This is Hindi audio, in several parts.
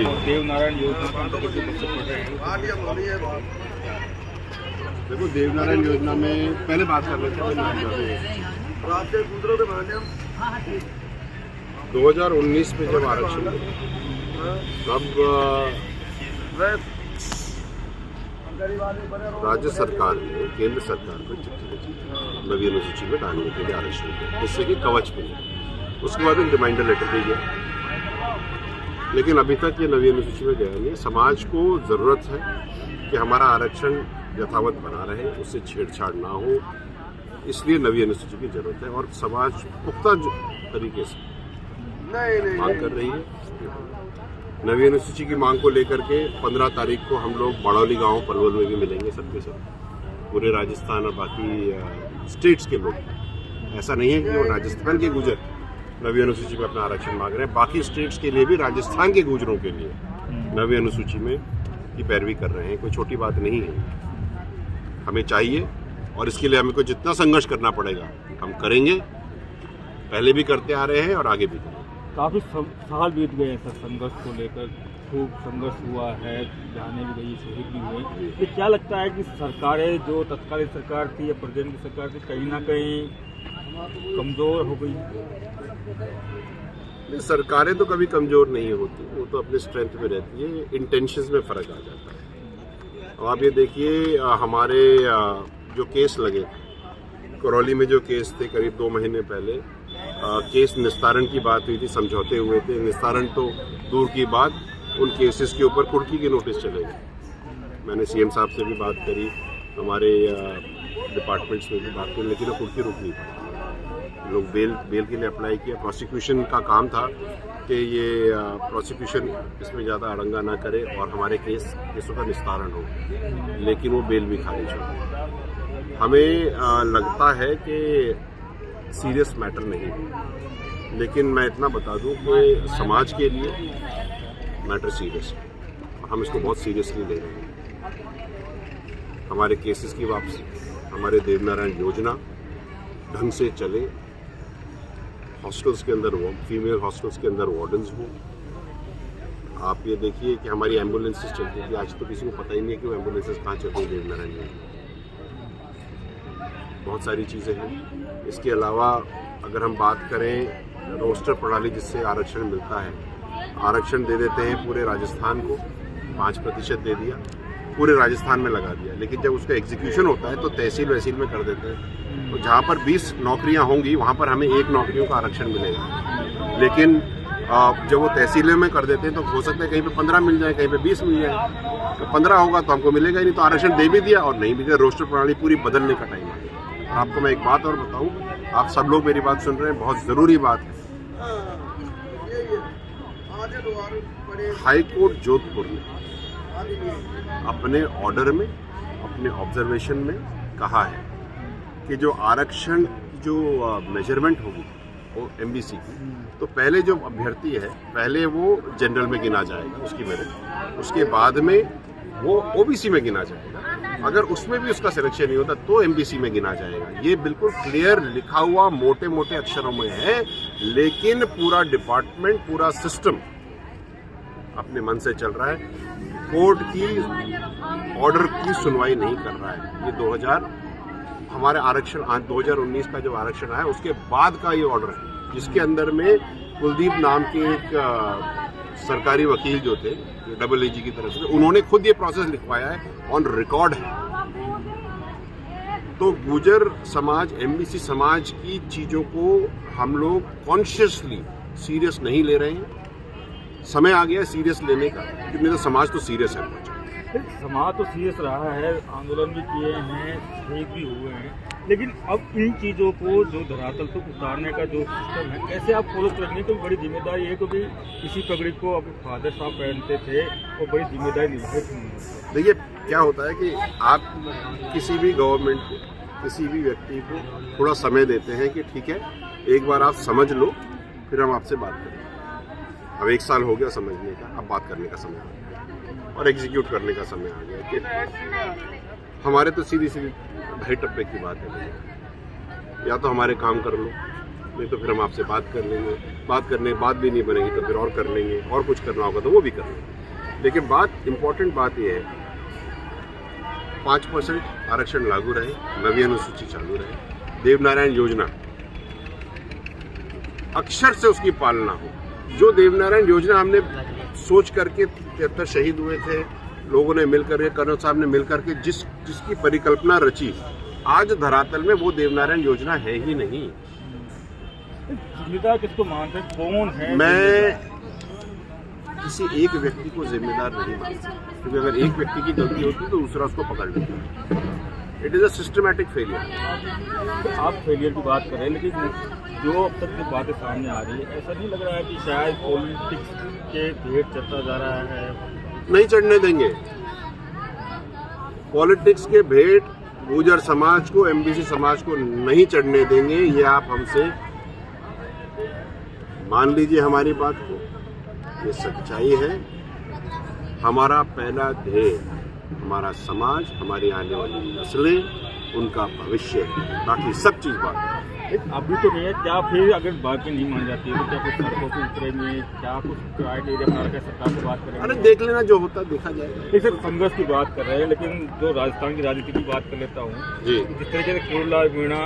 देवनारायण योजना के अंतर्गत जो बच्चे पढ़ रहे हैं। देखो, देवनारायण योजना में पहले बात कर लेते हैं। 2019 में जब आरक्षण तब राज्य सरकार ने केंद्र सरकार को चिट्ठी भेजी नवी अनुसूची में डालने के लिए आरक्षण को, जिससे कि कवच मिले। उसके बाद एक रिमाइंडर लेटर भी गया, लेकिन अभी तक ये नवी अनुसूची में गया नहीं। समाज को ज़रूरत है कि हमारा आरक्षण यथावत बना रहे, उससे छेड़छाड़ ना हो, इसलिए नवी अनुसूची की जरूरत है। और समाज पुख्ता तरीके से मांग कर रही है। नवी अनुसूची की मांग को लेकर के 15 तारीख को हम लोग बड़ौली गांव पलवल में भी मिलेंगे सबके सब, पूरे राजस्थान और बाकी स्टेट्स के लोग। ऐसा नहीं है कि वो राजस्थान के गुजर नवी अनुसूची में अपना आरक्षण मांग रहे हैं, बाकी स्टेट्स के लिए भी राजस्थान के गुजरों के लिए नवी अनुसूची में की पैरवी कर रहे हैं। कोई छोटी बात नहीं है, हमें चाहिए और इसके लिए हमें को जितना संघर्ष करना पड़ेगा हम करेंगे, पहले भी करते आ रहे हैं और आगे भी करेंगे। काफ़ी साल बीत गए सर, संघर्ष को लेकर खूब संघर्ष हुआ है, जाने भी गई, शहीद भी हुए। तो क्या लगता है कि सरकारें जो तत्कालीन सरकार थी या प्रेजेंट की सरकार थी, कहीं ना कहीं कमज़ोर हो गई? सरकारें तो कभी कमज़ोर नहीं होती, वो तो अपने स्ट्रेंथ में रहती है, इंटेंशंस में फ़र्क आ जाता है। अब आप ये देखिए, हमारे जो केस लगे करौली में, जो केस थे करीब 2 महीने पहले, केस निस्तारण की बात हुई थी, समझौते हुए थे। निस्तारण तो दूर की बात, उन केसेस के ऊपर कुर्की के नोटिस चले गए। मैंने सीएम साहब से भी बात करी, हमारे डिपार्टमेंट्स में भी बात करी, लेकिन वो कुर्की रुक नहीं पाई। लोग बेल के लिए अप्लाई किया। प्रोसिक्यूशन का काम था कि ये प्रोसिक्यूशन इसमें ज़्यादा अड़ंगा ना करे और हमारे केसों का निस्तारण हो, लेकिन वो बेल भी खारिज हो। हमें लगता है कि सीरियस मैटर नहीं है, लेकिन मैं इतना बता दूं कि समाज के लिए मैटर सीरियस है। हम इसको बहुत सीरियसली ले रहे हैं। हमारे केसेस की वापसी, हमारे देवनारायण योजना ढंग से चले, हॉस्टल्स के अंदर फीमेल हॉस्टल्स के अंदर वार्डन्स हो। आप ये देखिए कि हमारी एम्बुलेंसेस चलती थी, आज तो किसी को पता ही नहीं है कि वो एम्बुलेंसेस कहाँ चल रही है देवनारायण योजना। बहुत सारी चीज़ें हैं। इसके अलावा अगर हम बात करें रोस्टर प्रणाली, जिससे आरक्षण मिलता है, आरक्षण दे देते हैं पूरे राजस्थान को, 5% दे दिया, पूरे राजस्थान में लगा दिया, लेकिन जब उसका एग्जीक्यूशन होता है तो तहसील वहसील में कर देते हैं। तो जहाँ पर 20 नौकरियाँ होंगी वहाँ पर हमें 1 नौकरियों का आरक्षण मिलेगा, लेकिन जब वो तहसीलों में कर देते हैं तो हो सकता है कहीं पे 15 मिल जाए, कहीं पे 20 मिल जाए। तो 15 होगा तो हमको मिलेगा ही नहीं, तो आरक्षण दे भी दिया और नहीं भी दिया। रोस्टर प्रणाली पूरी बदलने का टाइम आ गया। आपको मैं एक बात और बताऊं, आप सब लोग मेरी बात सुन रहे हैं, बहुत ज़रूरी बात है। हाई कोर्ट जोधपुर ने अपने ऑर्डर में, अपने ऑब्जर्वेशन में कहा है कि जो आरक्षण जो मेजरमेंट होगी वो एमबीसी की, तो पहले जो अभ्यर्थी है पहले वो जनरल में गिना जाएगा, उसकी मेरिट, उसके बाद में वो ओबीसी में गिना जाएगा। अगर उसमें भी उसका सिलेक्शन नहीं होता तो एमबीसी में गिना जाएगा। ये बिल्कुल क्लियर लिखा हुआ मोटे मोटे अक्षरों में है, लेकिन पूरा डिपार्टमेंट, पूरा सिस्टम अपने मन से चल रहा है। कोर्ट की ऑर्डर की सुनवाई नहीं कर रहा है। ये हमारे आरक्षण 2019 का जो आरक्षण आया उसके बाद का ये ऑर्डर है, जिसके अंदर में कुलदीप नाम के एक सरकारी वकील जो थे, AAG की तरफ से, उन्होंने खुद ये प्रोसेस लिखवाया है, ऑन रिकॉर्ड है। तो गुर्जर समाज, एमबीसी समाज की चीज़ों को हम लोग कॉन्शियसली सीरियस नहीं ले रहे हैं। समय आ गया सीरियस लेने का, क्योंकि तो समाज तो सीरियस है। समाज तो सीरियस रहा है, आंदोलन भी किए हैं, शहीद भी हुए हैं, लेकिन अब इन चीज़ों को जो धरातल तक उतारने का जो सिस्टम है, कैसे आप फॉलो करेंगे? तो बड़ी जिम्मेदारी है, क्योंकि इसी पगड़ी को अपने फादर साहब पहनते थे और बड़ी जिम्मेदारी निभाई थी। देखिए क्या होता है कि आप किसी भी गवर्नमेंट को, किसी भी व्यक्ति को थोड़ा समय देते हैं कि ठीक है, एक बार आप समझ लो, फिर हम आपसे बात करेंगे। अब 1 साल हो गया समझने का, अब बात करने का समय आ गया और एग्जीक्यूट करने का समय आ गया। कि हमारे तो सीधी सीधी 2.5 टप्पे की बात है, या तो हमारे काम कर लो, नहीं तो फिर हम आपसे बात कर लेंगे, बात करने के बाद भी नहीं बनेगी तो फिर और कर लेंगे, और कुछ करना होगा तो वो भी कर लेंगे। लेकिन बात इम्पोर्टेंट बात यह है 5% आरक्षण लागू रहे, 9वीं अनुसूची चालू रहे, देवनारायण योजना अक्षर से उसकी पालना हो। जो देवनारायण योजना हमने सोच करके 73 शहीद हुए थे, लोगों ने मिलकर के, कर्नल साहब ने मिलकर के जिसकी परिकल्पना रची, आज धरातल में वो देवनारायण योजना है ही नहीं। जिम्मेदार किसको मानते हैं, कौन है? मैं किसी एक व्यक्ति को जिम्मेदार नहीं मानता, क्योंकि अगर एक व्यक्ति की गलती होती तो दूसरा उसको पकड़ लेता है। It is a systematic failure. आप फेलियर की बात कर रहे हैं, लेकिन जो अब तक जो बातें सामने आ रही है, ऐसा नहीं लग रहा है कि शायद पॉलिटिक्स के भेंट चढ़ता जा रहा है? नहीं चढ़ने देंगे पॉलिटिक्स के भेंट, गुर्जर समाज को, एमबीसी समाज को नहीं चढ़ने देंगे। ये आप हमसे मान लीजिए हमारी बात को, ये सच्चाई है। हमारा पहला ध्येय हमारा समाज, हमारी आने वाली नस्लें, उनका भविष्य, बाकी सब चीज बात है। अभी तो नहीं है, क्या फिर अगर बातें नहीं मान जाती है तो क्या कुछ सड़कों से उतरेंगे, क्या कुछ क्राइटेरिया बना कर सरकार से बात करेंगे? अरे देख लेना, जो होता देखा जाएगा। एक सिर्फ संघर्ष की बात कर रहे हैं, लेकिन जो राजस्थान की राजनीति की बात कर लेता हूँ जी, जिस तरीके से कुरला मीणा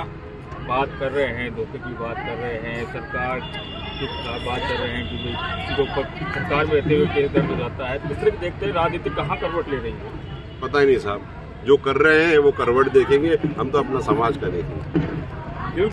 बात कर रहे हैं, धोखे की बात कर रहे हैं, सरकार की बात कर रहे हैं कि भाई जो सरकार में रहते हुए केस दर्ज हो जाता है, तो इस तरह के देखते हैं राजनीति कहाँ करवट ले रही है? पता ही नहीं साहब, जो कर रहे हैं वो करवट देखेंगे, हम तो अपना समाज का देखेंगे।